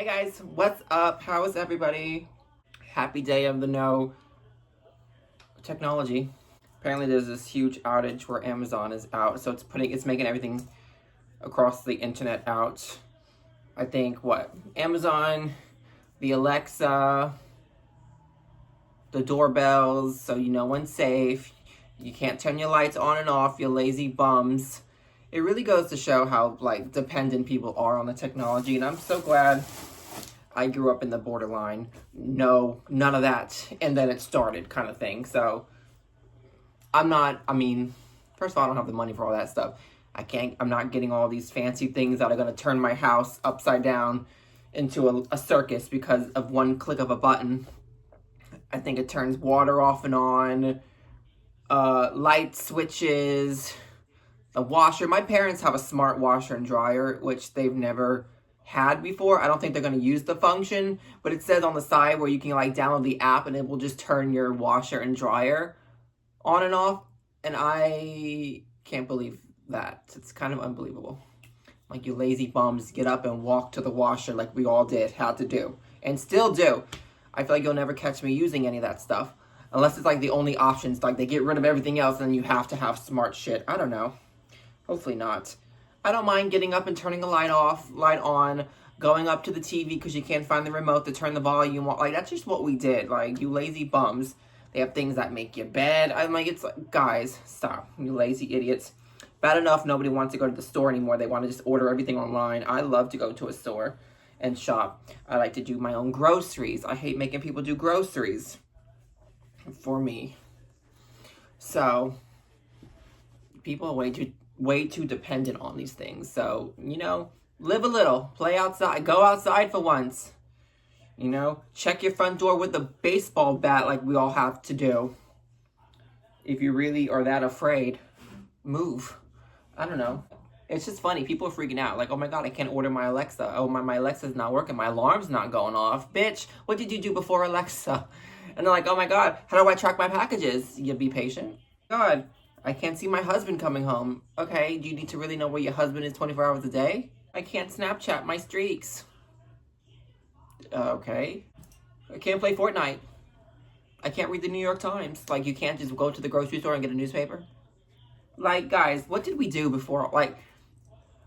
Hi guys, what's up? How is everybody? Happy day of the no technology. Apparently there's this huge outage where Amazon is out, so it's making everything across the internet out. I think Amazon, the Alexa, the doorbells, so you know when safe. You can't turn your lights on and off, you lazy bums. It really goes to show how dependent people are on the technology, and I'm so glad I grew up in the borderline, no, none of that, and then it started kind of thing. So first of all, I don't have the money for all that stuff. I'm not getting all these fancy things that are going to turn my house upside down into a circus because of one click of a button. I think it turns water off and on, light switches, a washer. My parents have a smart washer and dryer, which they've never had before. I don't think they're going to use the function, but it says on the side where you can download the app and it will just turn your washer and dryer on and off. And I can't believe that. It's kind of unbelievable. Like, you lazy bums, get up and walk to the washer like we all had to do, and still do. I feel like you'll never catch me using any of that stuff. Unless it's the only options, they get rid of everything else and then you have to have smart shit. I don't know. Hopefully not. I don't mind getting up and turning a light off, light on, going up to the TV because you can't find the remote to turn the volume off. That's just what we did. You lazy bums. They have things that make your bed. Guys, stop. You lazy idiots. Bad enough nobody wants to go to the store anymore. They want to just order everything online. I love to go to a store and shop. I like to do my own groceries. I hate making people do groceries for me. So, people are way too dependent on these things. So, live a little, play outside, go outside for once. Check your front door with a baseball bat like we all have to do. If you really are that afraid, move. I don't know. It's just funny. People are freaking out. Oh my God, I can't order my Alexa. Oh, my Alexa's not working. My alarm's not going off. Bitch, what did you do before Alexa? And they're like, oh my God, how do I track my packages? You be patient. God, I can't see my husband coming home. Okay, do you need to really know where your husband is 24 hours a day? I can't Snapchat my streaks. Okay. I can't play Fortnite. I can't read the New York Times. You can't just go to the grocery store and get a newspaper. Guys, what did we do before?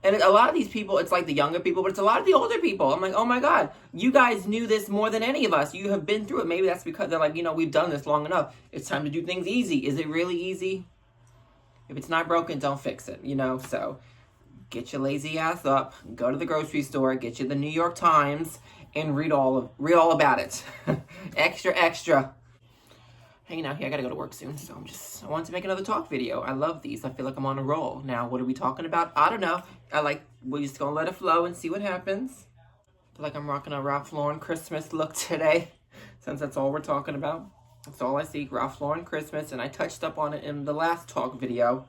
And a lot of these people, it's the younger people, but it's a lot of the older people. I'm like, oh my God, you guys knew this more than any of us. You have been through it. Maybe that's because they're we've done this long enough. It's time to do things easy. Is it really easy? If it's not broken, don't fix it, So get your lazy ass up, go to the grocery store, get you the New York Times, and read all about it. Extra. Hanging out here, I gotta go to work soon, so I wanted to make another talk video. I love these. I feel like I'm on a roll. Now, what are we talking about? I don't know. We're just gonna let it flow and see what happens. I feel like I'm rocking a Ralph Lauren Christmas look today, since that's all we're talking about. That's all I see, Ralph Lauren Christmas, and I touched up on it in the last talk video.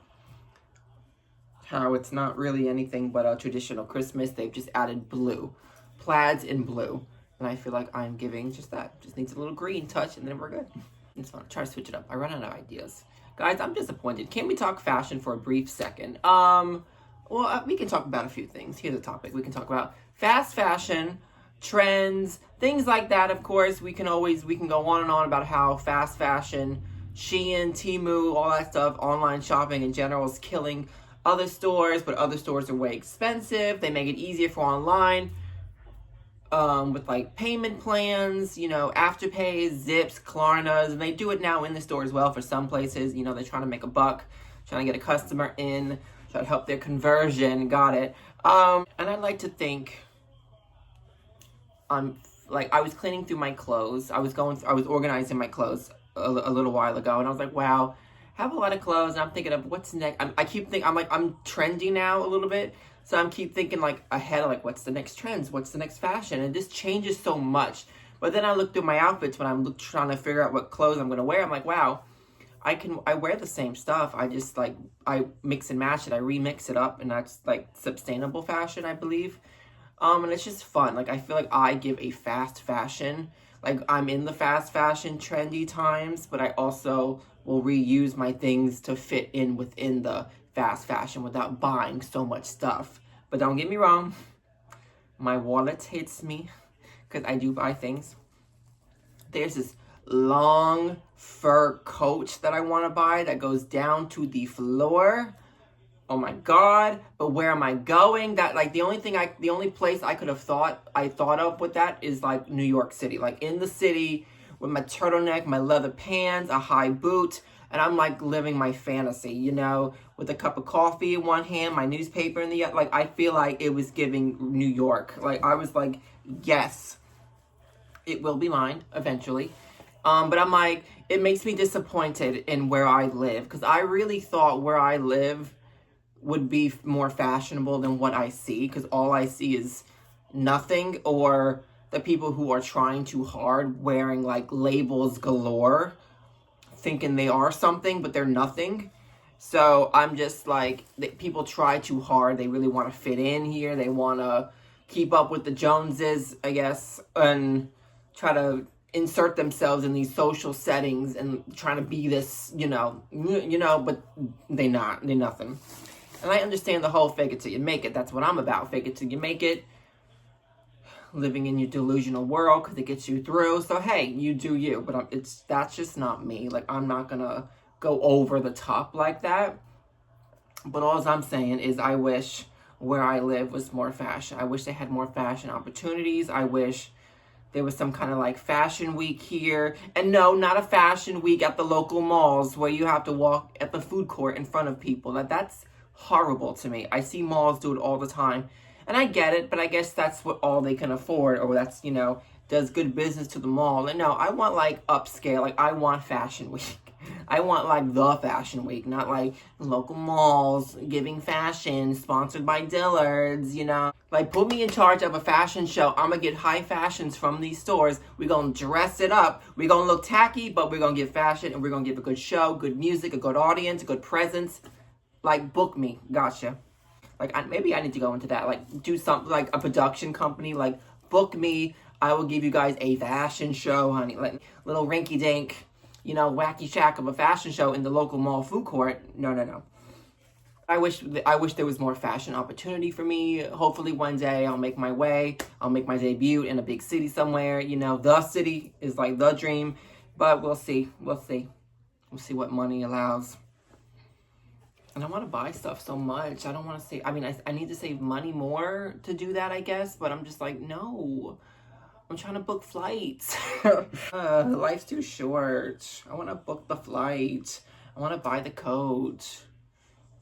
How it's not really anything but a traditional Christmas. They've just added blue. Plaids in blue. And I feel like I'm giving just that. Just needs a little green touch, and then we're good. It's fun. Try to switch it up. I run out of ideas. Guys, I'm disappointed. Can we talk fashion for a brief second? We can talk about a few things. Here's a topic. We can talk about fast fashion, trends, things like that. Of course, we can go on and on about how fast fashion, Shein, Temu, all that stuff, online shopping in general is killing other stores, but other stores are way expensive. They make it easier for online. With payment plans, Afterpay, Zips, Klarnas, and they do it now in the store as well for some places. They're trying to make a buck, trying to get a customer in, try to help their conversion. Got it. And I'd like to think, I was cleaning through my clothes. I was organizing my clothes a little while ago, and I was like, wow, I have a lot of clothes, and I'm thinking of what's next. I'm trendy now a little bit. So I'm keep thinking ahead of what's the next trends, what's the next fashion, and this changes so much. But then I look through my outfits when I'm trying to figure out what clothes I'm gonna wear. I'm like, wow, I wear the same stuff. I just I mix and match it. I remix it up, and that's sustainable fashion, I believe. And it's just fun. I feel like I give a fast fashion. I'm in the fast fashion trendy times, but I also will reuse my things to fit in within the fast fashion without buying so much stuff. But don't get me wrong, my wallet hates me. because I do buy things. There's this long fur coat that I want to buy that goes down to the floor. Oh my God, but where am I going? That, like, the only place I could have thought of with that is like New York City. Like in the city with my turtleneck, my leather pants, a high boot, and I'm like living my fantasy, you know, with a cup of coffee in one hand, my newspaper in the other. Like, I feel like it was giving New York. Like, I was like, yes, it will be mine eventually. But I'm like, it makes me disappointed in where I live, because I really thought where I live would be more fashionable than what I see, because all I see is nothing, or the people who are trying too hard wearing like labels galore, thinking they are something, but they're nothing. So I'm just like, people try too hard. They really want to fit in here. They want to keep up with the Joneses, I guess, and try to insert themselves in these social settings and trying to be this, you know, but they're nothing. And I understand the whole fake it till you make it. That's what I'm about. Fake it till you make it. Living in your delusional world because it gets you through. So, hey, you do you. But that's just not me. Like, I'm not going to go over the top like that. But all I'm saying is I wish where I live was more fashion. I wish they had more fashion opportunities. I wish there was some kind of like fashion week here. And no, not a fashion week at the local malls where you have to walk at the food court in front of people. That's horrible to me. I see malls do it all the time. And I get it, but I guess that's what all they can afford, or that's, you know, does good business to the mall. And no, I want like upscale, like I want fashion week. I want like the fashion week, not like local malls giving fashion, sponsored by Dillard's, you know. Like, put me in charge of a fashion show. I'm gonna get high fashions from these stores. We're gonna dress it up. We're gonna look tacky, but we're gonna get fashion, and we're gonna give a good show, good music, a good audience, a good presence. Like, book me. Gotcha. Like, maybe I need to go into that. Like, do something like a production company. Like, book me. I will give you guys a fashion show, honey. Like, little rinky-dink, you know, wacky shack of a fashion show in the local mall food court. No. I wish there was more fashion opportunity for me. Hopefully one day I'll make my way. I'll make my debut in a big city somewhere. You know, the city is like the dream. But we'll see. We'll see what money allows. And I want to buy stuff so much. I don't want to save. I mean, I need to save money more to do that, I guess. But I'm just like, no. I'm trying to book flights. Life's too short. I want to book the flight. I want to buy the coat.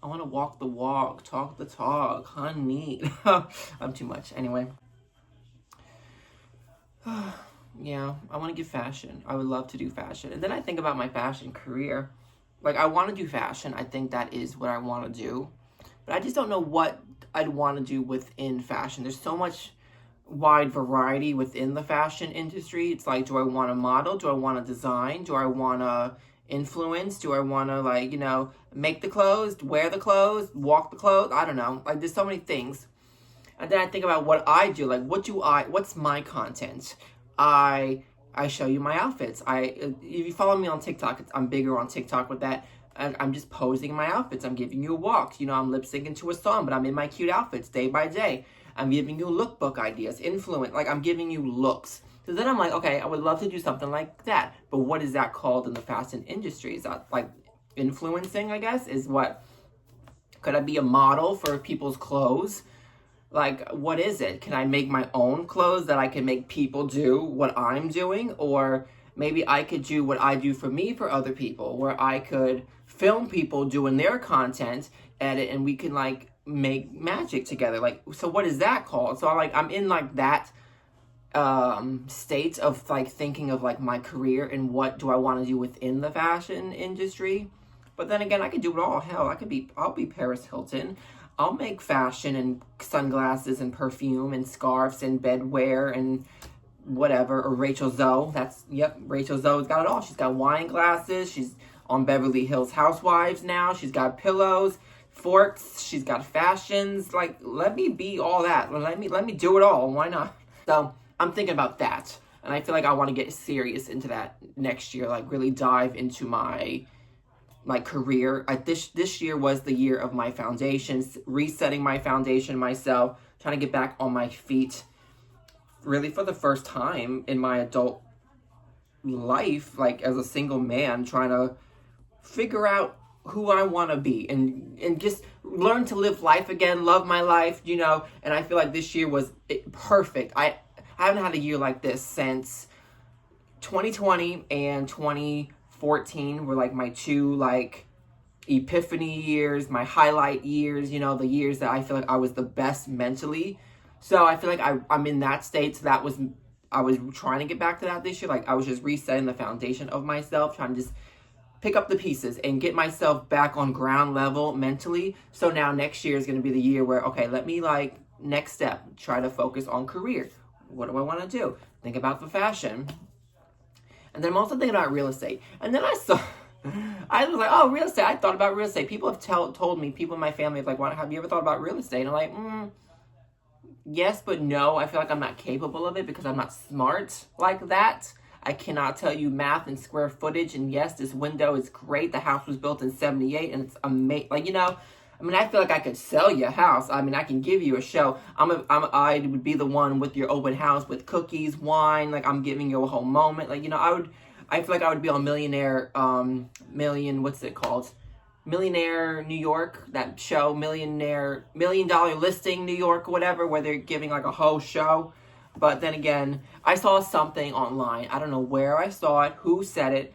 I want to walk the walk, talk the talk, honey. I'm too much. Anyway. Yeah, I want to get fashion. I would love to do fashion. And then I think about my fashion career. Like, I want to do fashion. I think that is what I want to do. But I just don't know what I'd want to do within fashion. There's so much wide variety within the fashion industry. It's like, do I want to model? Do I want to design? Do I want to influence? Do I want to, like, you know, make the clothes, wear the clothes, walk the clothes? I don't know. Like, there's so many things. And then I think about what I do. Like, what's my content? I show you my outfits. If you follow me on TikTok, I'm bigger on TikTok with that. I'm just posing in my outfits. I'm giving you walks. You know, I'm lip syncing to a song, but I'm in my cute outfits day by day. I'm giving you lookbook ideas, influence. Like, I'm giving you looks. So then I'm like, okay, I would love to do something like that. But what is that called in the fashion industry? Is that like influencing, I guess? Is what? Could I be a model for people's clothes? Like, what is it? Can I make my own clothes that I can make people do what I'm doing? Or maybe I could do what I do for me for other people, where I could film people doing their content, edit, and we can, like, make magic together. Like, so what is that called? So I'm in, like, that state of, like, thinking of, like, my career and what do I want to do within the fashion industry. But then again, I could do it all. Hell, I'll be Paris Hilton. I'll make fashion and sunglasses and perfume and scarves and bedwear and whatever. Or Rachel Zoe. Rachel Zoe's got it all. She's got wine glasses. She's on Beverly Hills Housewives now. She's got pillows, forks. She's got fashions. Like, let me be all that. Let me do it all. Why not? So I'm thinking about that. And I feel like I want to get serious into that next year. Like, really dive into my career. This year was the year of my foundations, resetting my foundation myself, trying to get back on my feet, really for the first time in my adult life, like as a single man, trying to figure out who I want to be and just learn to live life again, love my life, you know. And I feel like this year was perfect. I haven't had a year like this since 2020 and 2014 were like my two like epiphany years, my highlight years, you know, the years that I feel like I was the best mentally. So I feel like I'm in that state. So I was trying to get back to that this year. Like I was just resetting the foundation of myself, trying to just pick up the pieces and get myself back on ground level mentally. So now next year is going to be the year where, okay, let me like next step, try to focus on career. What do I want to do? Think about the fashion. And then I'm also thinking about real estate. And then I was like, oh, real estate. I thought about real estate. People have told me, people in my family have like, have you ever thought about real estate? And I'm like, yes, but no. I feel like I'm not capable of it because I'm not smart like that. I cannot tell you math and square footage. And yes, this window is great. The house was built in 78 and it's amazing. Like, you know, I mean, I feel like I could sell you a house. I mean, I can give you a show. I would be the one with your open house with cookies, wine. Like, I'm giving you a whole moment. Like, you know, I feel like I would be on what's it called? Millionaire New York, that show, $1 Million Listing New York, whatever, where they're giving like a whole show. But then again, I saw something online. I don't know where I saw it, who said it,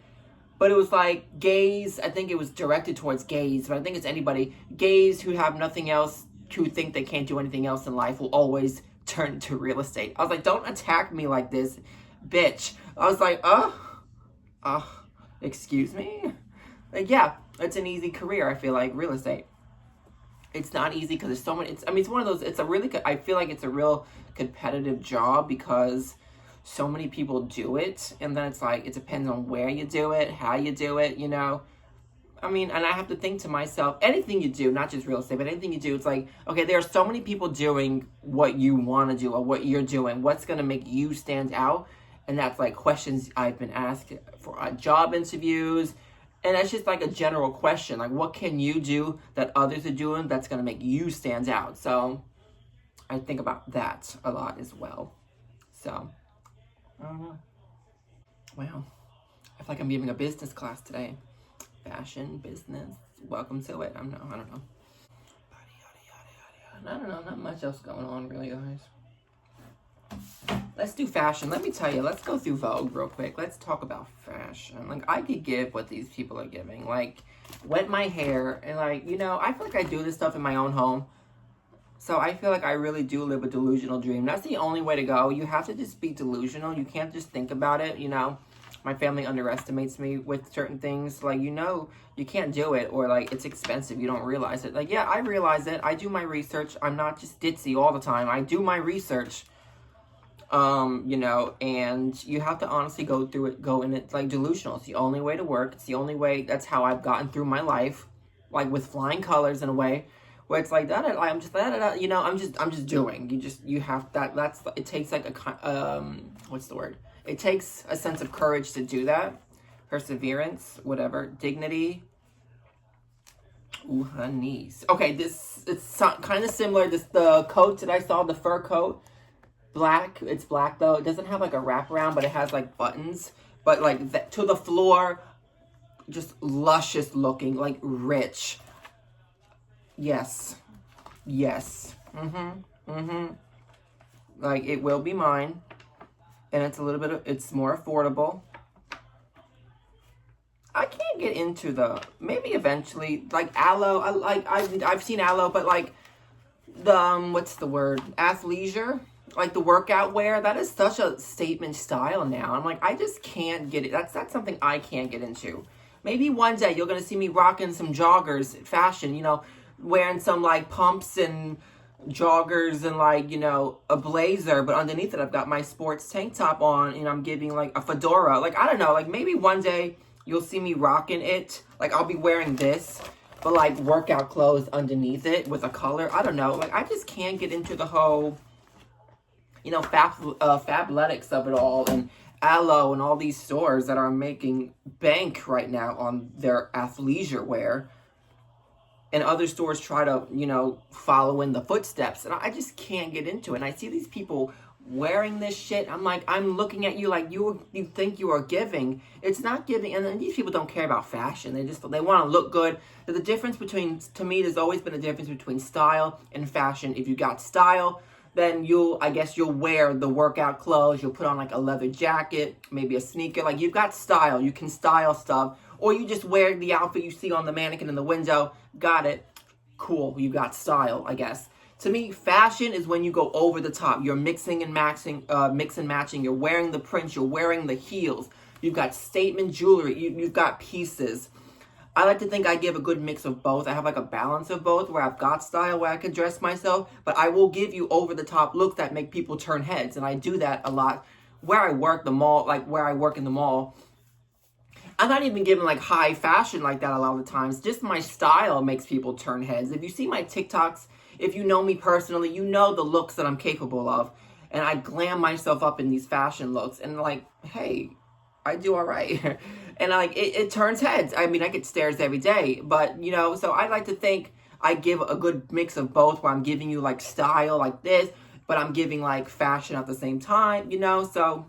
but it was like gays. I think it was directed towards gays, but I think it's anybody. Gays who have nothing else, who think they can't do anything else in life, will always turn to real estate. I was like, don't attack me like this, bitch. I was like, excuse me? Like, yeah, it's an easy career, I feel like, real estate. It's not easy because there's so many. It's one of those. I feel like it's a real competitive job because so many people do it, and then it's like it depends on where you do it, how you do it. You know, I mean, and I have to think to myself, anything you do, not just real estate, but anything you do, it's like, okay, there are so many people doing what you want to do or what you're doing. What's gonna make you stand out? And that's like questions I've been asked for job interviews. And that's just like a general question. Like, what can you do that others are doing that's going to make you stand out? So I think about that a lot as well. So, I don't know. Wow. I feel like I'm giving a business class today. Fashion, business. Welcome to it. I don't know. I don't know. Not much else going on, really, guys. Let's do fashion. Let me tell you, let's go through Vogue real quick. Let's talk about fashion. Like, I could give what these people are giving. Like, wet my hair. And, like, you know, I feel like I do this stuff in my own home. So I feel like I really do live a delusional dream. That's the only way to go. You have to just be delusional. You can't just think about it, you know. My family underestimates me with certain things. Like, you know, you can't do it. Or, like, it's expensive. You don't realize it. Like, yeah, I realize it. I do my research. I'm not just ditzy all the time. I do my research. You know, and you have to honestly go through it, go in it like delusional. It's the only way to work. It's the only way. That's how I've gotten through my life, like with flying colors in a way, where it's like that. I'm just that. You know, I'm just doing. You have that. That's it takes like a what's the word? It takes a sense of courage to do that, perseverance, whatever, dignity. Ooh, her knees. Okay, it's kind of similar. The coat that I saw, the fur coat. Black. It's black though. It doesn't have like a wraparound, but it has like buttons. But like to the floor, just luscious looking, like rich. Yes. Like it will be mine, and it's a little bit. It's more affordable. I can't get into maybe eventually like aloe. I've seen aloe, but like the what's the word? Athleisure. Like the workout wear, that is such a statement style now. I'm like, I just can't get it. That's something I can't get into. Maybe one day you're going to see me rocking some joggers fashion, you know, wearing some like pumps and joggers and like, you know, a blazer. But underneath it, I've got my sports tank top on and I'm giving like a fedora. Like, I don't know, like maybe one day you'll see me rocking it. Like I'll be wearing this, but like workout clothes underneath it with a color. I don't know. Like I just can't get into the whole... you know, Fabletics of it all, and Aloe, and all these stores that are making bank right now on their athleisure wear. And other stores try to, you know, follow in the footsteps. And I just can't get into it. And I see these people wearing this shit. I'm like, I'm looking at you like you think you are giving. It's not giving. And then these people don't care about fashion. They want to look good. There's a difference between, to me, there's always been a difference between style and fashion. If you got style, then I guess you'll wear the workout clothes. You'll put on like a leather jacket, maybe a sneaker. Like, you've got style. You can style stuff. Or you just wear the outfit you see on the mannequin in the window. Got it. Cool. You got style, I guess. To me, fashion is when you go over the top. You're mixing and matching. You're wearing the prints. You're wearing the heels. You've got statement jewelry. You've got pieces. I like to think I give a good mix of both. I have like a balance of both, where I've got style, where I can dress myself, but I will give you over the top looks that make people turn heads. And I do that a lot where I work in the mall. I'm not even giving like high fashion like that a lot of the times. Just my style makes people turn heads. If you see my TikToks, if you know me personally, you know the looks that I'm capable of. And I glam myself up in these fashion looks. And like, hey, I do all right. And like, it turns heads. I mean, I get stares every day. But, you know, so I like to think I give a good mix of both, where I'm giving you like style like this, but I'm giving like fashion at the same time, you know? So,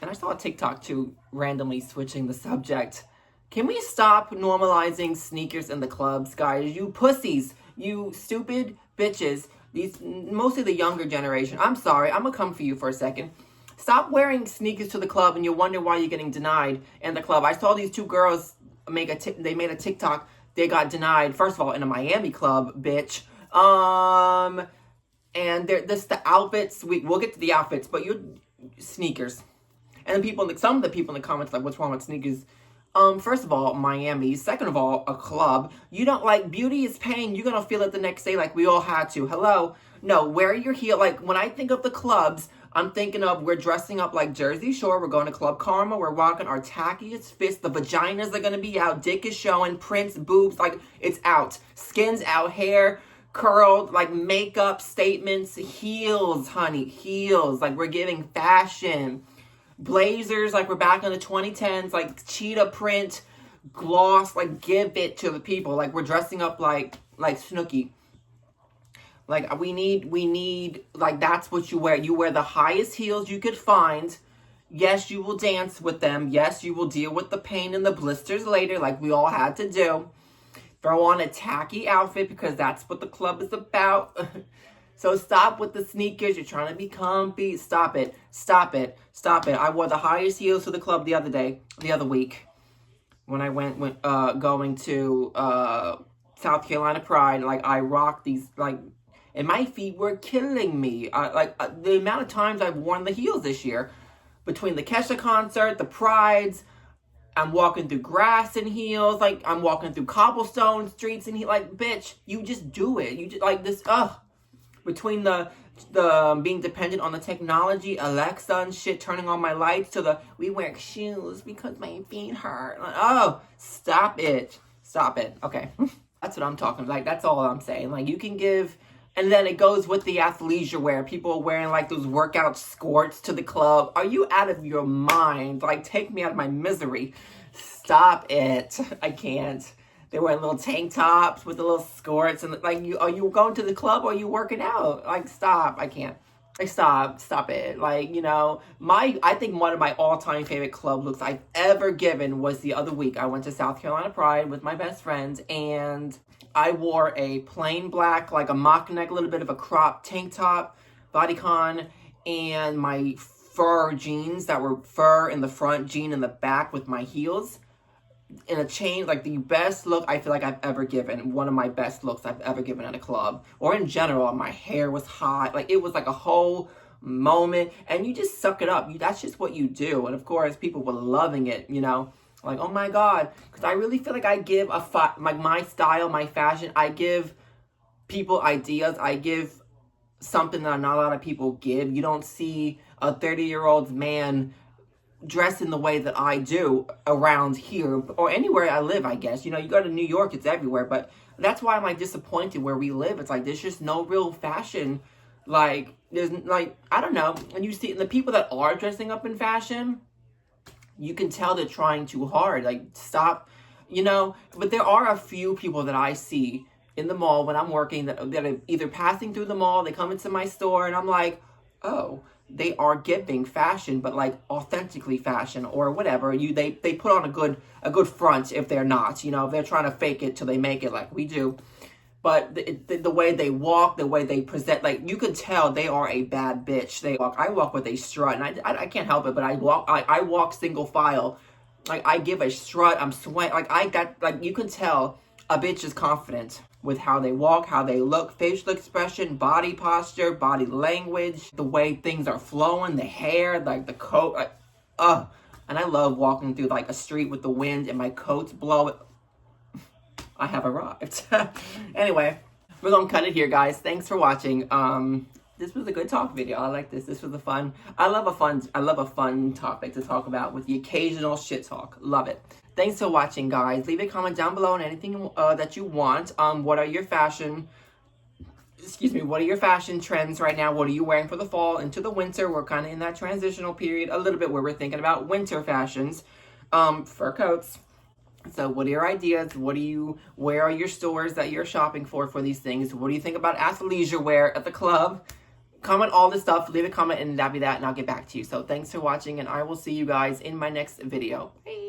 and I saw a TikTok too, randomly switching the subject. Can we stop normalizing sneakers in the clubs, guys? You pussies, you stupid bitches, mostly the younger generation. I'm sorry, I'm gonna come for you for a second. Stop wearing sneakers to the club and you wonder why you're getting denied in the club. I saw these two girls made a TikTok. They got denied, first of all, in a Miami club, bitch. And the outfits, we'll get to the outfits, but sneakers. And some of the people in the comments like, what's wrong with sneakers? First of all, Miami. Second of all, a club. You don't like, beauty is pain. You're gonna feel it the next day like we all had to. Hello? No, wear your heel. Like, when I think of the clubs, I'm thinking of, we're dressing up like Jersey Shore. We're going to Club Karma. We're rocking our tackiest fists. The vaginas are gonna be out. Dick is showing. Prints, boobs. Like, it's out. Skin's out. Hair curled. Like, makeup, statements. Heels, honey. Heels. Like, we're giving fashion. Blazers, like we're back in the 2010s, like cheetah print, gloss, like give it to the people. Like, we're dressing up like Snooki. Like, we need, like, that's what you wear. You wear the highest heels you could find. Yes, you will dance with them. Yes, you will deal with the pain and the blisters later, like we all had to do. Throw on a tacky outfit, because that's what the club is about. So stop with the sneakers. You're trying to be comfy. Stop it. Stop it. Stop it. I wore the highest heels to the club the other week, when I going to South Carolina Pride. Like, I rocked these, like, and my feet were killing me. The amount of times I've worn the heels this year, between the Kesha concert, the Prides, I'm walking through grass in heels. Like, I'm walking through cobblestone streets in heels. Like, bitch, you just do it. You just, like, this, between the being dependent on the technology, Alexa and shit, turning on my lights, to we wear shoes because my feet hurt. Like, oh, stop it. Stop it. Okay. That's what I'm talking about. Like, that's all I'm saying. Like, you can give, and then it goes with the athleisure wear. People are wearing like those workout skirts to the club. Are you out of your mind? Like, take me out of my misery. Stop it. I can't. They wear little tank tops with the little skirts, and like, are you going to the club or are you working out? Like, stop. I can't. Like, stop it. Like, you know, I think one of my all-time favorite club looks I've ever given was the other week. I went to South Carolina Pride with my best friends, and I wore a plain black, like a mock neck, a little bit of a crop tank top, bodycon, and my fur jeans that were fur in the front, jean in the back with my heels. In a chain, like the best look I feel like I've ever given. One of my best looks I've ever given at a club. Or in general, my hair was hot. Like, it was like a whole moment. And you just suck it up. That's just what you do. And of course, people were loving it, you know. Like, oh my God. Because I really feel like I give my style, my fashion, I give people ideas. I give something that not a lot of people give. You don't see a 30-year-old man dress in the way that I do around here, or anywhere I live, I guess. You know, you go to New York, it's everywhere, but that's why I'm, like, disappointed where we live. It's like, there's just no real fashion. Like, there's, like, I don't know. And you see, the people that are dressing up in fashion, you can tell they're trying too hard. Like, stop, you know. But there are a few people that I see in the mall when I'm working that are either passing through the mall, they come into my store, and I'm like, oh, they are giving fashion, but like authentically fashion or whatever. They put on a good front if they're not. You know, if they're trying to fake it till they make it like we do. But the way they walk, the way they present, like, you could tell they are a bad bitch. I walk with a strut, and I can't help it, but I walk single file. Like, I give a strut, I'm sweating, like, you can tell a bitch is confident with how they walk, how they look, facial expression, body posture, body language, the way things are flowing, the hair, like, the coat, and I love walking through, like, a street with the wind and my coat's blowing. I have arrived. Anyway, we're gonna cut it here, guys. Thanks for watching. This was a good talk video. I like this. This was I love a fun topic to talk about with the occasional shit talk. Love it. Thanks for watching, guys. Leave a comment down below on anything that you want. What are your fashion trends right now? What are you wearing for the fall into the winter? We're kind of in that transitional period a little bit where we're thinking about winter fashions. Fur coats. So what are your ideas? Where are your stores that you're shopping for these things? What do you think about athleisure wear at the club? Comment all this stuff, leave a comment, and that'll be that, and I'll get back to you. So thanks for watching, and I will see you guys in my next video. Bye.